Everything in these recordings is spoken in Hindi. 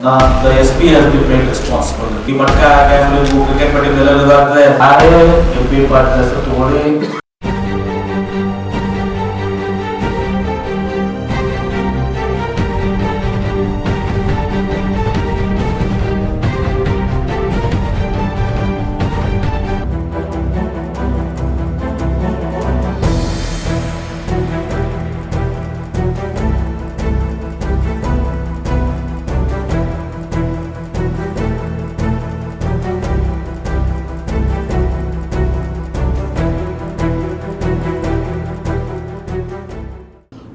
The SP has been made responsible. The Matka gambling cricket particularly MP partners to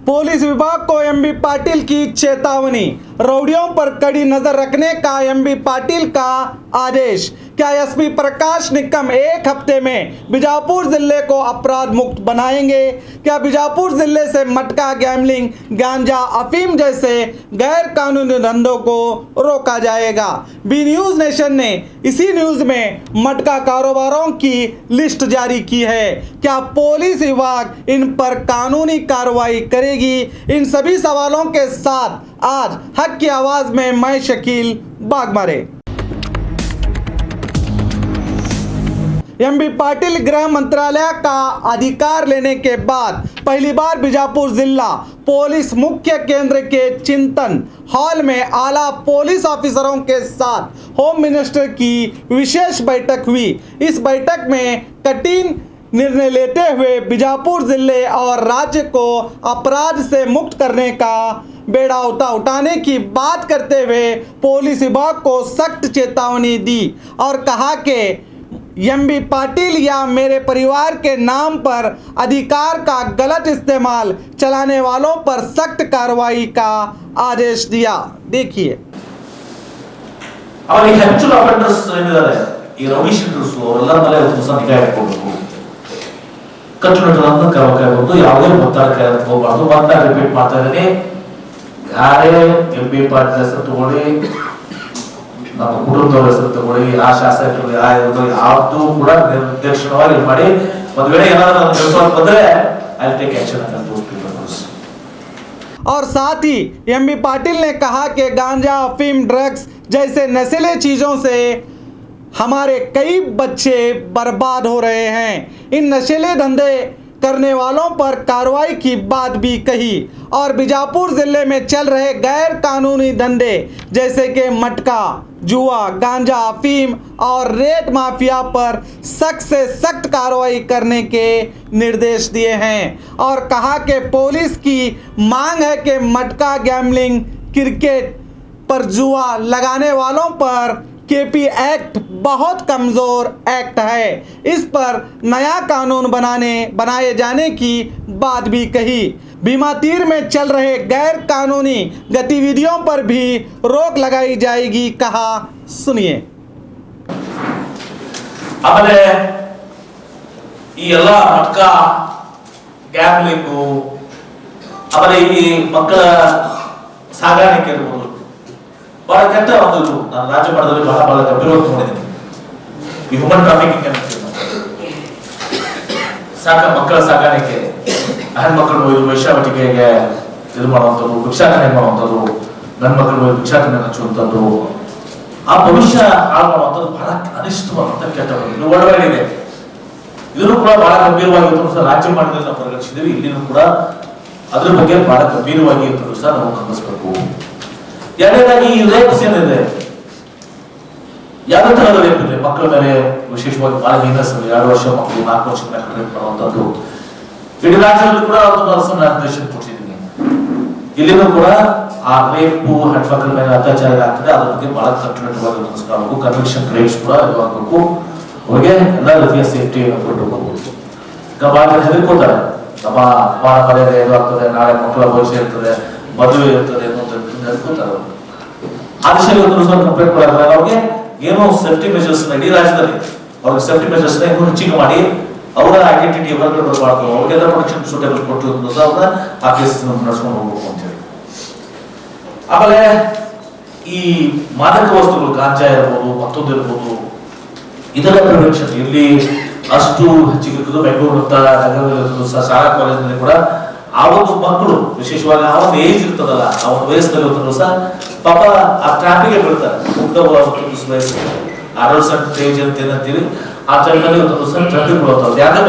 police विभाग को एमबी पाटिल की चेतावनी, रौडियों पर कड़ी नजर रखने का एमबी पाटिल का आदेश। क्या एसपी प्रकाश निकम एक हफ्ते में बीजापुर जिले को अपराध मुक्त बनाएंगे? क्या बीजापुर जिले से मटका, गैम्बलिंग, गांजा, अफीम जैसे गैर कानूनी धंधों को रोका जाएगा? बी न्यूज नेशन ने इसी न्यूज में मटका कारोबारों की लिस्ट जारी की है। क्या पुलिस विभाग इन पर कानूनी कार्रवाई करेगी? इन सभी सवालों के साथ आज हक की आवाज में मैं शकील बागमारे। एमबी पाटिल गृह मंत्रालय का अधिकार लेने के बाद पहली बार बीजापुर जिला पुलिस मुख्य केंद्र के चिंतन हॉल में आला पुलिस ऑफिसरों के साथ होम मिनिस्टर की विशेष बैठक हुई। इस बैठक में कठिन निर्णय लेते हुए बीजापुर जिले और राज्य को अपराध से मुक्त करने का बेड़ा उठाने की बात करते हुए पुलिस विभाग को सख्त चेतावनी दी और कहा कि एमबी पाटिल या मेरे परिवार के नाम पर अधिकार का गलत इस्तेमाल चलाने वालों पर सख्त कार्रवाई का आदेश दिया। देखिए, ನಮ್ಮ ಕುಟುಂಬದ ಹೆಸರು ತಗೊಳ್ಳಿ, ಆ ಶಾಸಕರು ಯಾವುದು ಕೂಡ ನಿರ್ದೇಶನವಾಗಿ ಮಾಡಿ ಒಂದು ವೇಳೆ ಏನಾದರೂ ಕೆಲಸ ಬಂದ್ರೆ ಐ ವಿಲ್ ಟೇಕ್ ಆಕ್ಷನ್ ಅಂತ और साथ ही एमबी पाटिल ने कहा कि गांजा, अफीम, ड्रग्स जैसे नशीले चीजों से हमारे कई बच्चे बर्बाद हो रहे हैं। इन नशीले धंधे करने वालों पर कार्रवाई की बात भी कही और बीजापुर जिले में चल रहे गैर कानूनी धंधे जैसे कि मटका, जुआ, गांजा, अफीम और रेत माफिया पर सख्त से सख्त कार्रवाई करने के निर्देश दिए हैं और कहा कि पुलिस की मांग है कि मटका, गैम्बलिंग, क्रिकेट पर जुआ लगाने वालों पर केपी एक्ट बहुत कमज़ोर एक्ट है, इस पर नया कानून बनाए जाने की बात भी कही। भीमा तीर में चल रहे गैर कानूनी गतिविधियों पर भी रोक लगाई जाएगी, कहा। सुनिए। ಆಮೇಲೆ ಈ ಎಲ್ಲ ಮಟ್ಕ, ಗ್ಯಾಮ್ಲಿಂಗು, ಆಮೇಲೆ ಈ ಮಕ್ಕಳ ಸಾಗಾಣಿಕೆ ಇರ್ಬೋದು, ಬಹಳ ಕೆಟ್ಟ ಒಂದು ನಾನು ರಾಜ್ಯ ಮಟ್ಟದಲ್ಲಿ ಬಹಳ ಗಂಭೀರವಾಗಿ ನೋಡಿದ್ದೀನಿ। ಈ ಹ್ಯೂಮನ್ ಟ್ರಾಫಿಕಿಂಗ್ ಅಂತ ಮಕ್ಕಳ ಸಾಗಾಣಿಕೆ, ಹೆಣ್ಮಕ್ಳನ್ನು ಇದು ವೈಶ್ಯಾವಟಿಕೆಗೆ ಇದು ಮಾಡುವಂಥದ್ದು, ಭಿಕ್ಷಾಟನೆ ಮಾಡುವಂಥದ್ದು, ಗಂಡು ಮಕ್ಕಳು ಭಿಕ್ಷಾಟನೆ ಹಚ್ಚುವಂಥದ್ದು, ಆ ಭವಿಷ್ಯ ಹಾಳು ಮಾಡುವಂಥದ್ದು ಬಹಳ ಅನಿಷ್ಟವಾದಂಥ ಕೆಟ್ಟ ಇದು ಒಳಗಡೆ ಇದನ್ನು ಕೂಡ ಬಹಳ ಗಂಭೀರವಾಗಿ ರಾಜ್ಯ ಮಟ್ಟದಲ್ಲಿ ನಾವು ಪರಿಗಣಿಸಿದ್ದೀವಿ। ಇಲ್ಲಿನೂ ಕೂಡ ಅದ್ರ ಬಗ್ಗೆ ಬಹಳ ಗಂಭೀರವಾಗಿ ಇರ್ತದೆ ಸಹ ನಾವು ಗಮನಿಸಬೇಕು। ಎರಡನೇದಾಗಿ ಈ ರೇಪ್ಸ್ ಏನಿದೆ, ಯಾವುದೇ ತರಹದ ರೇಪ್ ಇದೆ ಮಕ್ಕಳ ಮೇಲೆ, ವಿಶೇಷವಾಗಿ ಬಹಳ ಹೀನಸ್ 2 ವರ್ಷ ಮಕ್ಕಳು 4 ವರ್ಷ ಮೇಲೆ ರೇಪ್ ಮಾಡುವಂಥದ್ದು ಇಡೀ ರಾಜ್ಯದಲ್ಲಿ ಕೂಡ ಒಂದು ನಿರ್ದೇಶನ ಕೊಟ್ಟಿದ್ದೀನಿ। ಇಲ್ಲಿನೂ ಕೂಡ ಆ ರೇಪು ಹೆಣ್ಮಕ್ಳ ಮೇಲೆ ಅತ್ಯಾಚಾರ ಆಗ್ತದೆ, ಅದ್ರ ಬಗ್ಗೆ ಬಹಳ ಕಟ್ಟುನಿಟ್ಟುವಾಗಿ ಗಮನಿಸಬೇಕು। ಕನ್ವಿಕ್ಷನ್ ರೇಟ್ಸ್ ಕೂಡ ಇದು ಆಗಬೇಕು, ಅವ್ರಿಗೆ ಎಲ್ಲ ರೀತಿಯ ಸೇಫ್ಟಿಯನ್ನು ಕೊಟ್ಟುಕೋಬಹುದು। ಈಗ ಬಹಳ ಜನ ಹೆದರ್ಕೋತಾರೆ, ನಮ್ಮ ಅಪಾರ ಮರ್ಯಾದೆ ಇದು ಆಗ್ತದೆ, ನಾಳೆ ಮಕ್ಕಳ ಭವಿಷ್ಯ ಇರ್ತದೆ, ಮದುವೆ ಇರ್ತದೆ ಹೆದರ್ಕೋತಾರೆ। ಆ ದಿಶೆಯಲ್ಲಿ ಕಂಪ್ಲೇಂಟ್ ಕೊಡಾಗಲ್ಲ, ಅವ್ರಿಗೆ ಏನೋ ಸೇಫ್ಟಿ ಮೆಜರ್ಸ್ ಇಡೀ ರಾಜ್ಯದಲ್ಲಿ ಅವ್ರಿಗೆ ಸೇಫ್ಟಿ ಮೆಜರ್ಸ್ ಇನ್ನೂ ಹೆಚ್ಚಿಗೆ ಮಾಡಿ ಅವರ ಐಡೆಂಟಿಟಿ ಹೊರಗಡೆ ಬರಬಾರ್ದು, ಅವ್ರಿಗೆಲ್ಲ ಪ್ರೊಟೆಕ್ಷನ್ ಸೂಟೇಬಲ್ ಕೊಟ್ಟು ಅವ್ರನ್ನ ಆ ಕೇಸ್ ನಡೆಸ್ಕೊಂಡು ಹೋಗ್ಬೇಕು ಅಂತ ಹೇಳಿ। ಆಮೇಲೆ ಈ ಮಾದಕ ವಸ್ತುಗಳು, ಗಾಂಜಾ ಇರ್ಬೋದು, ಮತ್ತೊಂದು ಇರ್ಬೋದು, ಇದರ ಪ್ರಿವೆನ್ಷನ್ ಇಲ್ಲಿ ಅಷ್ಟು ಹೆಚ್ಚಿಗೆ ಇರ್ತದೆ। ಬೆಂಗಳೂರು ಅಂತ ನಗರದಲ್ಲಿ ಶಾಲಾ ಕಾಲೇಜಿನಲ್ಲಿ ಕೂಡ ಆ ಒಂದು ಮಕ್ಕಳು ವಿಶೇಷವಾಗಿ ಆ ಒಂದು ಏಜ್ ಇರ್ತದಲ್ಲ, ಆ ಒಂದು ವಯಸ್ಸಲ್ಲಿ ಸಹ ಪಾಪ ಆ ಟ್ರಾಫಿಕ್ ಬೀಳ್ತಾರೆ ಮುಗ್ಧ ವಯಸ್ಸು ಅಡಲ್ಸೆಂಟ್ ಏಜ್ ಅಂತ ಏನಂತೀವಿ ಆ ಟೈಮಲ್ಲಿ ಒಂದು ಸಣ್ಣ ಟ್ರಾಫಿಕ್ ಬೀಳ್ತಾವೆ ಯಾವುದೇ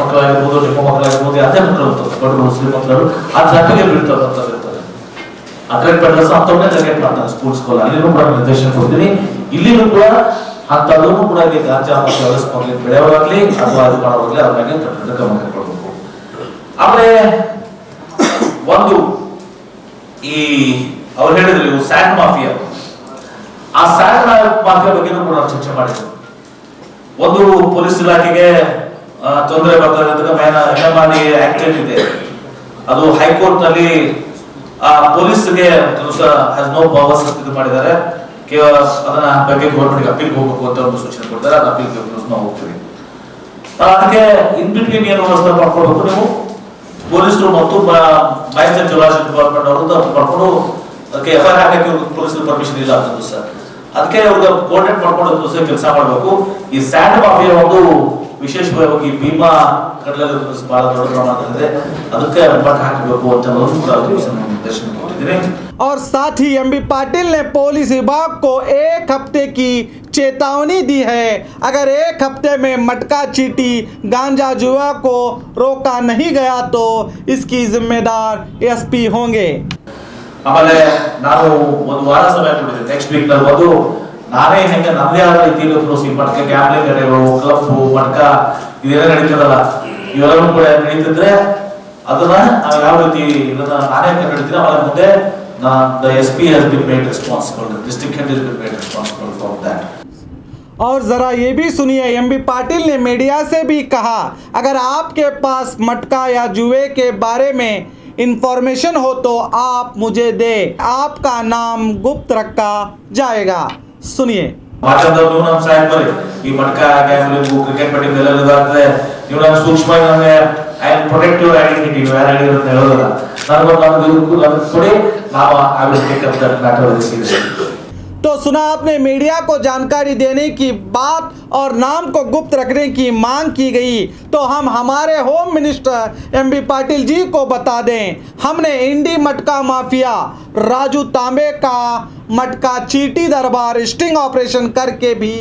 ಮಕ್ಕಳಾಗಿರ್ಬೋದು ನಿಮ್ಮ ಮಕ್ಕಳಾಗಿರ್ಬೋದು ಯಾವುದೇ ಮಕ್ಕಳು ಬಡವರು ಶ್ರೀಮಂತರು ಆ ಟ್ರಾಫಿಕ್ ಬೀಳ್ತಾರೆ ಅಂತ ಇರ್ತಾರೆ ಅಟ್ರಾಕ್ಟ್ ಪೆಡ್ಲರ್ಸ್ ಅಂತವನ್ನೇ ಟಾರ್ಗೆಟ್ ಮಾಡ್ತಾರೆ ಸ್ಕೂಲ್ ಅಲ್ಲಿನೂ ಕೂಡ ನಿರ್ದೇಶನ ಕೊಡ್ತೀನಿ ಇಲ್ಲಿನೂ ಕೂಡ ಅಂತದನ್ನು ಕೂಡ ಇಲ್ಲಿ ಗಾಂಜಾ ಮತ್ತು ವ್ಯವಸ್ಥೆ ಬೆಳೆಯೋವಾಗ್ಲಿ ಅಥವಾ ಅದು ಮಾಡೋವಾಗ್ಲಿ ಅವ್ರ ಮೇಲೆ ಗಮನ ಕೊಡಬೇಕು. ಆಮೇಲೆ ಒಂದು ಈ ಅವ್ರು ಹೇಳಿದ್ರು ಇವು ಸ್ಯಾಂಡ್ ಮಾಫಿಯಾ, ಆ ಸ್ಯಾಂಡ್ ಮಾಫಿಯಾ ಬಗ್ಗೆನೂ ಕೂಡ ಚರ್ಚೆ ಮಾಡಿದ್ರು. ಒಂದು ಪೊಲೀಸ್ ಇಲಾಖೆಗೆ ತೊಂದರೆ ಬರ್ತದೆ ಮಾಡಿ ಆಕ್ಟ್ ಇದೆ, ಅದು ಹೈಕೋರ್ಟ್ ನಲ್ಲಿ ಪೊಲೀಸ್ಗೆ ಹ್ಯಾಸ್ ನೋ ಪವರ್ಸ್ ಇದು ಮಾಡಿದ್ದಾರೆ, ಅದನ್ನ ಬಗ್ಗೆ ಗೌರ್ಮೆಂಟ್ ಅಪೀಲ್ ಹೋಗಬೇಕು ಅಂತ ಒಂದು ಸೂಚನೆ ಕೊಡ್ತಾರೆ. ಅದು ಅಪೀಲ್ ನಾವು ಹೋಗ್ತೀವಿ. ಅದಕ್ಕೆ ಇನ್ ಬಿಟ್ವೀನ್ ಏನು ವ್ಯವಸ್ಥೆ ಮಾಡ್ಕೊಳ್ಬೇಕು, ನೀವು ಪೊಲೀಸರು ಮತ್ತು ಮೈನ್ಸ್ ಅಂಡ್ ಜಿಯೋಲಾಜಿಕಲ್ ಡಿಪಾರ್ಟ್ಮೆಂಟ್ ಅವರು ಮಾಡ್ಕೊಂಡು ಅದಕ್ಕೆ ಎಫ್ಐಆರ್ ಹಾಕಕ್ಕೆ ಪೊಲೀಸರು ಪರ್ಮಿಷನ್ ಇಲ್ಲ ಅಂತ ಸರ್. ಅದಕ್ಕೆ ಅವ್ರಿಗೆ ಕೋಆರ್ಡಿನೇಟ್ ಮಾಡ್ಕೊಂಡು ಕೆಲಸ ಮಾಡಬೇಕು. ಈ ಸ್ಯಾಂಡ್ ಮಾಫಿಯಾ ಒಂದು ವಿಶೇಷವಾಗಿ ಭೀಮಾ ಕಡಲಲ್ಲಿ ಬಹಳ ದೊಡ್ಡ ಪ್ರಮಾಣದಲ್ಲಿದೆ, ಅದಕ್ಕೆ ಮಟ್ಟ ಹಾಕಬೇಕು ಅಂತ ನಿರ್ದೇಶನ ಕೊಟ್ಟಿದ್ದೀನಿ. और साथ ही एमबी पाटिल ने पुलिस विभाग को 1 हफ्ते की चेतावनी दी है। अगर 1 हफ्ते में मटका चीटी गांजा जुआ को रोका नहीं गया तो इसकी जिम्मेदार एसपी होंगे। ಆಮೇಲೆ ನಾವು ಒಂದು ವಾರ ಸಮಯ ಕೊಟ್ಟಿದ್ದೆ, ನೆಕ್ಸ್ಟ್ ವೀಕ್ ನಲ್ಲಿ ಒಂದು ನಾನೇ ಹೆಂಗೆ ನಮ್ಮದೇ ಆದ ರೀತಿಯಲ್ಲಿ ಈ ಮಟ್ಕ ಗ್ಯಾಮ್ಲಿಂಗ್ ಕಡೆಗಳು ಕ್ಲಬ್ ಮಟ್ಕ ಇದೆಲ್ಲ ನಡೀತದಲ್ಲ, ಇವೆಲ್ಲವೂ ಕೂಡ ನಡೀತಿದ್ರೆ ಅದನ್ನ ನಾವು ಯಾವ ರೀತಿ ಇದನ್ನ ನಾನೇ ಕಂಡುಹಿಡಿತೀನಿ. ಆಮೇಲೆ ಮುಂದೆ the SP has been made responsible, the district head has been made responsible for that. और जरा ये भी सुनिए, एमबी पाटिल ने मीडिया से भी कहा, अगर आपके पास मटका या जुए के बारे में इंफॉर्मेशन हो तो आप मुझे दे, आपका नाम गुप्त रखा जाएगा। सुनिए, ಮಾತಾಡೋದು ನಮ್ಮ ಸಾಹೇಬರು ಈ ಮಟ್ಕ ಗ್ಯಾಮ್ಲಿಂಗ್ ಕ್ರಿಕೆಟ್ ಬೆಟ್ಟಿಂಗ್ ಎಲ್ಲ ಇದಾಗ್ತದೆ, ನೀವು ನಾನು ಸೂಕ್ಷ್ಮವಾಗಿ ನಮಗೆ ಐ ಪ್ರೊಟೆಕ್ಟಿವ್ ಐಡೆಂಟಿಟಿ ಯಾರು ಹೇಳಿರೋದು ಹೇಳೋದಿಲ್ಲ, ನನಗೆ ಕೊಡಿ, ನಾವು I will take up that matter very seriously. तो सुना आपने, मीडिया को जानकारी देने की बात और नाम को गुप्त रखने की मांग की गई, तो हम हमारे home minister MB Patil ji को बता दें, हमने इंडी मटका माफिया राजू तांबे का मटका चीटी दरबार स्टिंग ऑपरेशन करके भी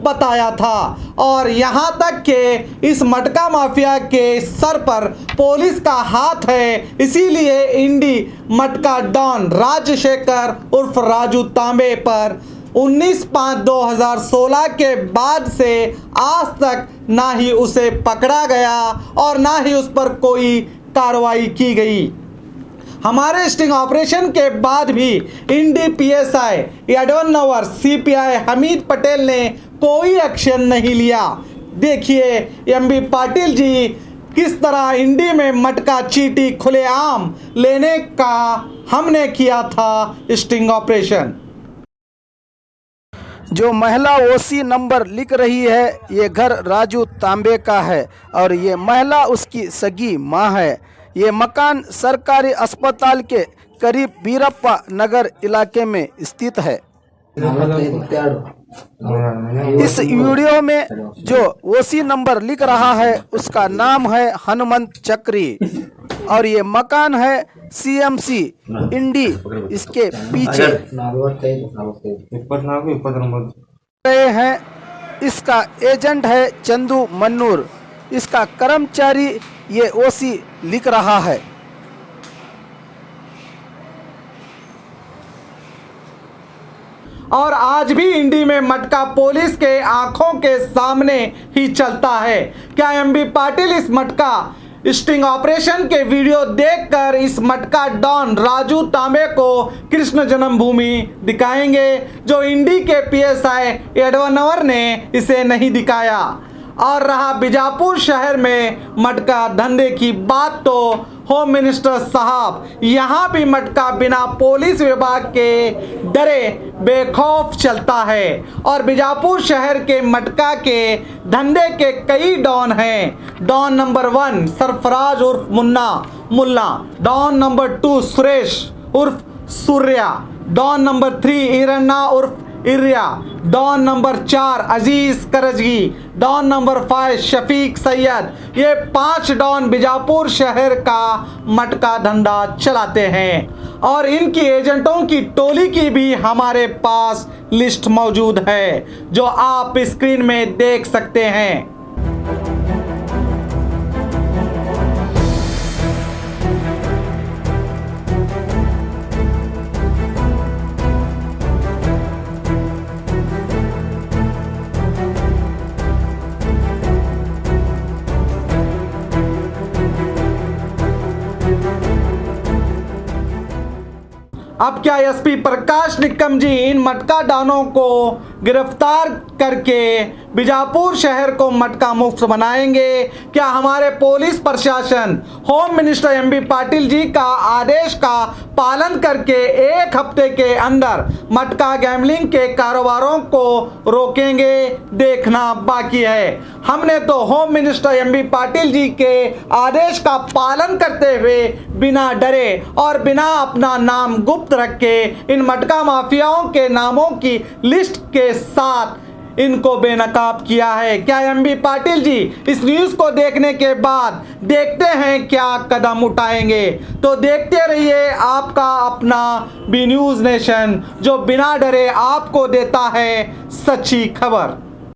बताया था। और यहाँ तक कि इस मटका माफिया के सर पर पुलिस का हाथ है, इसीलिए इंडी मटका डॉन राजशेखर उर्फ राजू तांबे पर 19/5/2016 के बाद से आज तक ना ही उसे पकड़ा गया और ना ही उस पर कोई कार्रवाई की गई। हमारे स्टिंग ऑपरेशन के बाद भी इंडी PSI एडवनवर CPI हमीद पटेल ने कोई एक्शन नहीं लिया। देखिए एमबी पाटिल जी किस तरह इंडी में मटका चीटी खुलेआम लेने का हमने किया था स्टिंग ऑपरेशन। जो महिला ओसी नंबर लिख रही है, ये घर राजू तांबे का है और ये महिला उसकी सगी माँ है। ये मकान सरकारी अस्पताल के करीब बीरप्पा नगर इलाके में स्थित है। इस वीडियो में जो ओसी नंबर लिख रहा है उसका नाम है हनुमंत चक्री और ये मकान है CMC इंडी, इसके पीछे हैं। इसका एजेंट है चंदू मन्नूर, इसका कर्मचारी ये ओसी लिख रहा है। और आज भी इंडी में मटका पुलिस के आंखों के सामने ही चलता है। क्या एमबी पाटिल इस मटका स्टिंग ऑपरेशन के वीडियो देखकर इस मटका डॉन राजू तांबे को कृष्ण जन्मभूमि दिखाएंगे, जो इंडी के PSI एडवनवर ने इसे नहीं दिखाया? और रहा बीजापुर शहर में मटका धंधे की बात, तो होम मिनिस्टर साहब यहाँ भी मटका बिना पुलिस विभाग के डरे बेखौफ चलता है। और बीजापुर शहर के मटका के धंधे के कई डॉन हैं। डॉन नंबर 1 सरफराज उर्फ मुल्ला, डॉन नंबर 2 सुरेश उर्फ सूर्या, डॉन नंबर 3 इरन्ना उर्फ इर्या, डॉन नंबर 4 अजीज करजगी, डॉन नंबर 5 शफीक सैयद। ये 5 डॉन बीजापुर शहर का मटका धंधा चलाते हैं। और इनकी एजेंटों की टोली की भी हमारे पास लिस्ट मौजूद है, जो आप स्क्रीन में देख सकते हैं। अब क्या एसपी प्रकाश निक्कम जी इन मटका डॉनों को गिरफ्तार करके बीजापुर शहर को मटका मुक्त बनाएंगे? क्या हमारे पुलिस प्रशासन home minister MB Patil ji का आदेश का पालन करके एक हफ्ते के अंदर मटका गैम्बलिंग के कारोबारों को रोकेंगे? देखना बाकी है। हमने तो home minister MB Patil ji के आदेश का पालन करते हुए बिना डरे और बिना अपना नाम गुप्त रखे इन मटका माफियाओं के नामों की लिस्ट के साथ इनको बेनकाब किया है। क्या एमबी पाटिल जी इस न्यूज़ को देखने के बाद देखते हैं क्या कदम उठाएंगे? तो देखते रहिए आपका अपना बी न्यूज़ नेशन, जो बिना डरे आपको देता है सच्ची खबर।